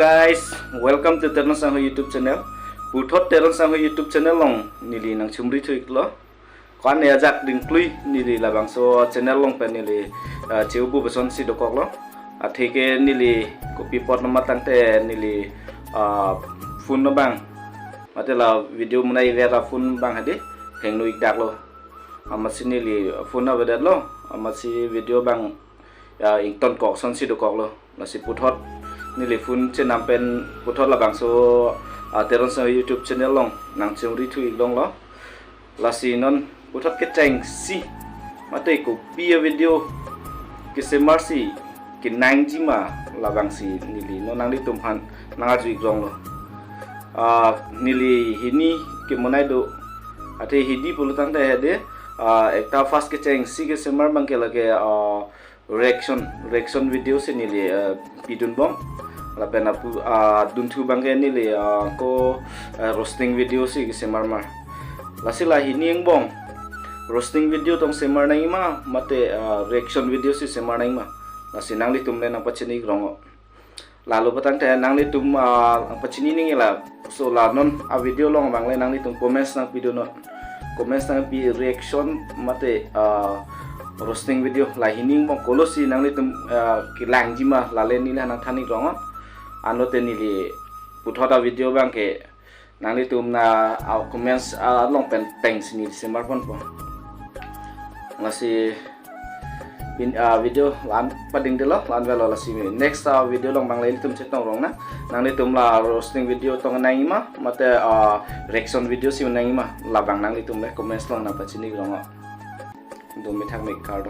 guys, welcome to Teron Sangho YouTube channel. Puthot Teron Sangho YouTube channel long nili nang chumri thuik lo. Kwan ne ajak dingklui nili labang so channel long pen nili cheubu beson si dokok lo. Athike nili copy pot nomor tangte nili phone no bang. Matela video munai vera phone bang hade heng no ikdak lo. Amasi nili phone na bedat lo. Amasi video bang ya ington kok son si dokok lo. Nasi puthot nili phone chen nampen puthot labang so Teron Sangho YouTube channel long nang chumri thuik long lo. Lasi non puthot ke cheng si mate ko pia video ke semarsi ke nang jima labang si nili no nang di tumhan nang ajui long lo. Nili hini ke monai do ate hidi pulutan te hede ekta fast ke cheng si ke semar bang ke lage reaction video se nili pidun bom lapen apu duntu bang ke nili ko roasting video si ke semar mar lasila hini yang bom roasting video tong semar nang ima mate reaction video si semar nang ima lasi nang di tumne nang pachini grongo lalu petang te nang di tum pachini ning la so la non a video long bang le nang di tum comments nang video no comments nang pi reaction mate roasting video la hining bong kolosi nang li tum kilang jima la le ni nang thani grongo ano te ni li puthota video bang ke nang li tum na comments long pen teng sini semar pon po ngasi video lan pading de lo lan velo la simi next video long bang le tum chetong rong na nang li tum la roasting video tong nang ima mate reaction video si nang ima la bang nang li tum le comments long na pachini grongo do mi thak me card